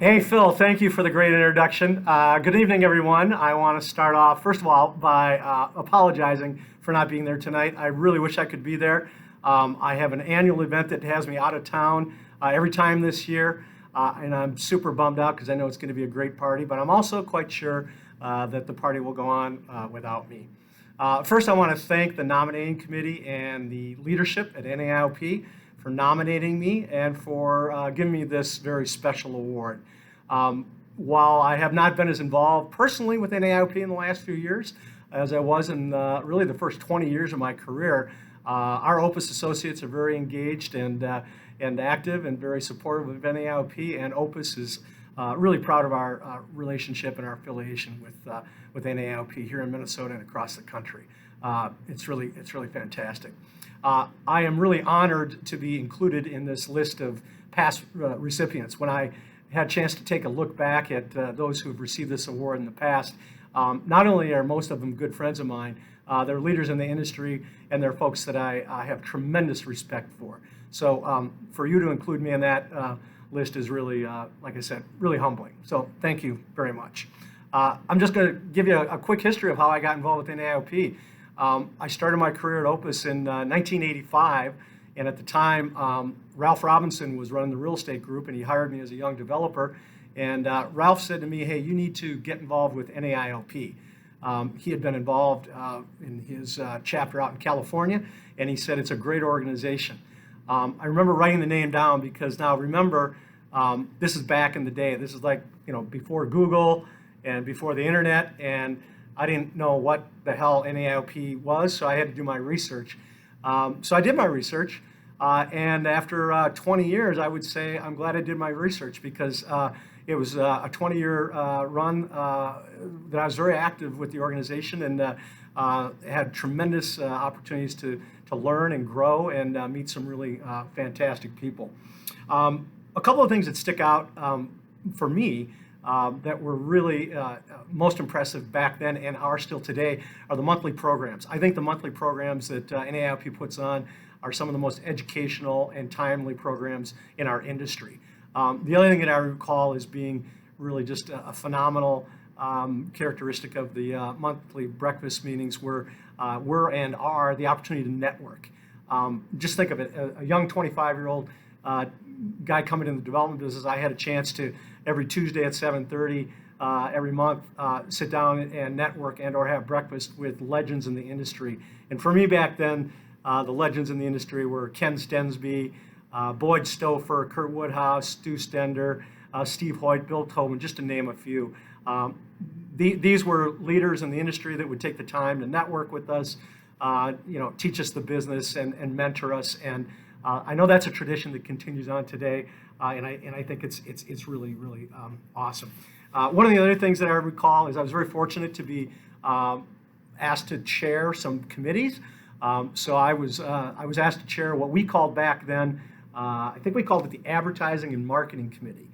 Hey, Phil, thank you for the great introduction. Good evening, everyone. I want to start off, first of all, by apologizing for not being there tonight. I really wish I could be there. I have an annual event that has me out of town every time this year, and I'm super bummed out because I know it's going to be a great party, but I'm also quite sure that the party will go on without me. First, I want to thank the nominating committee and the leadership at NAIOP for nominating me and for giving me this very special award. While I have not been as involved personally with NAIOP in the last few years as I was in really the first 20 years of my career, our Opus associates are very engaged and active and very supportive of NAIOP, and Opus is really proud of our relationship and our affiliation with NAIOP here in Minnesota and across the country. It's really fantastic. I am really honored to be included in this list of past recipients. When I had a chance to take a look back at those who have received this award in the past, not only are most of them good friends of mine, they're leaders in the industry and they're folks that I have tremendous respect for. So for you to include me in that list is really, like I said, really humbling. So thank you very much. I'm just going to give you a quick history of how I got involved with NAIOP. I started my career at Opus in 1985, and at the time, Ralph Robinson was running the real estate group, and he hired me as a young developer. And Ralph said to me, "Hey, you need to get involved with NAIOP." He had been involved in his chapter out in California, and he said it's a great organization. I remember writing the name down because now remember, this is back in the day. This is like before Google and before the internet, and I didn't know what the hell NAIOP was, so I had to do my research. So I did my research, and after 20 years, I would say I'm glad I did my research because it was a 20-year run that I was very active with the organization and had tremendous opportunities to learn and grow and meet some really fantastic people. A couple of things that stick out for me that were really most impressive back then and are still today are the monthly programs. I think the monthly programs that NAIOP puts on are some of the most educational and timely programs in our industry. The other thing that I recall is being really just a phenomenal characteristic of the monthly breakfast meetings were and are the opportunity to network. Just think of it, a young 25-year-old guy coming in the development business. I had a chance to every Tuesday at 7:30 every month sit down and network and or have breakfast with legends in the industry. And for me back then, the legends in the industry were Ken Stensby, Boyd Stouffer, Kurt Woodhouse, Stu Stender, Steve Hoyt, Bill Tobin, just to name a few. These were leaders in the industry that would take the time to network with us, teach us the business and mentor us. And I know that's a tradition that continues on today, and I think it's really awesome. One of the other things that I recall is I was very fortunate to be asked to chair some committees. So I was asked to chair what we called back then, I think we called it the Advertising and Marketing Committee.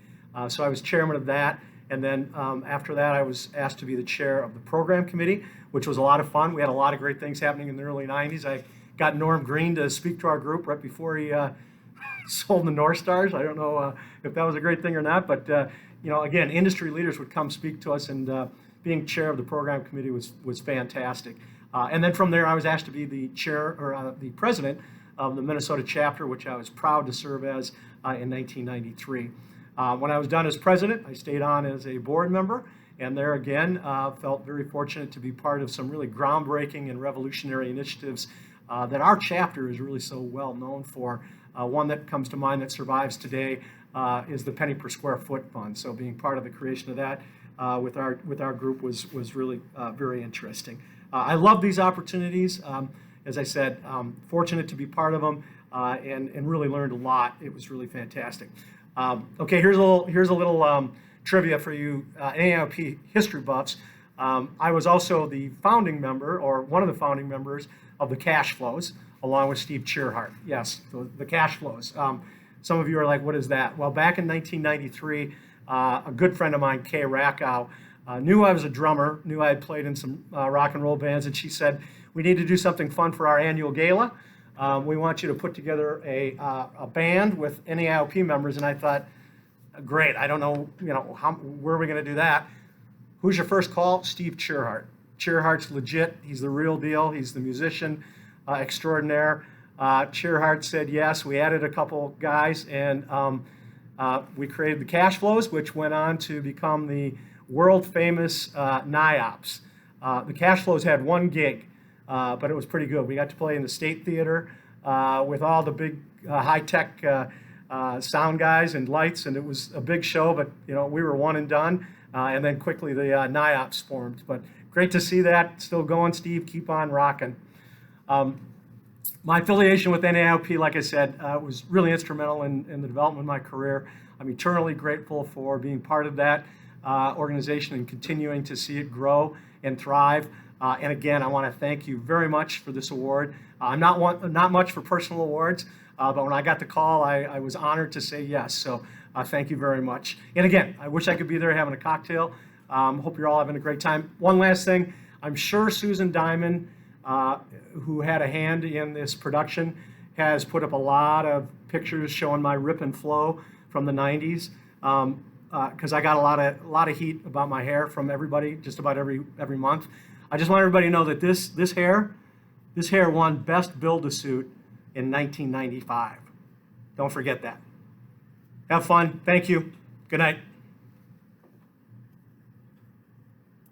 So I was chairman of that, and then after that I was asked to be the chair of the Program Committee, which was a lot of fun. We had a lot of great things happening in the early 90s. I got Norm Green to speak to our group right before he sold the North Stars. I don't know if that was a great thing or not, but again, industry leaders would come speak to us, and being chair of the Program Committee was fantastic. And then from there, I was asked to be the chair or the president of the Minnesota chapter, which I was proud to serve as in 1993. When I was done as president, I stayed on as a board member, and there again felt very fortunate to be part of some really groundbreaking and revolutionary initiatives that our chapter is really so well known for. One that comes to mind that survives today is the penny per square foot fund. So being part of the creation of that with our group was really very interesting. I love these opportunities. As I said, fortunate to be part of them and really learned a lot. It was really fantastic. Okay, here's a little trivia for you NAIOP history buffs. I was also the founding member, or one of the founding members, of the Cash Flows, along with Steve Cheerhart. Yes, the Cash Flows. Some of you are like, what is that? Well, back in 1993, a good friend of mine, Kay Rackow, knew I was a drummer, knew I had played in some rock and roll bands, and she said, we need to do something fun for our annual gala. We want you to put together a band with NAIOP members. And I thought, Great. I don't know, where are we going to do that? Who's your first call? Steve Cheerhart. Cheerhart's legit. He's the real deal. He's the musician extraordinaire. Cheerhart said yes. We added a couple guys, and we created the cash flows, which went on to become the world famous NIOPS. The cash flows had one gig, but it was pretty good. We got to play in the State Theater with all the big high-tech sound guys and lights, and it was a big show, but we were one and done, and then quickly the NIOPS formed. But great to see that still going, Steve. Keep on rocking. My affiliation with NAIOP, like I said, was really instrumental in the development of my career. I'm eternally grateful for being part of that organization and continuing to see it grow and thrive. And again, I want to thank you very much for this award. I'm not much for personal awards, but when I got the call, I was honored to say yes. So thank you very much. And again, I wish I could be there having a cocktail. Hope you're all having a great time. One last thing, I'm sure Susan Diamond, who had a hand in this production, has put up a lot of pictures showing my rip and flow from the 90s. Because I got a lot of heat about my hair from everybody, just about every month. I just want everybody to know that this hair won Best Build-A-Suit in 1995. Don't forget that. Have fun. Thank you. Good night.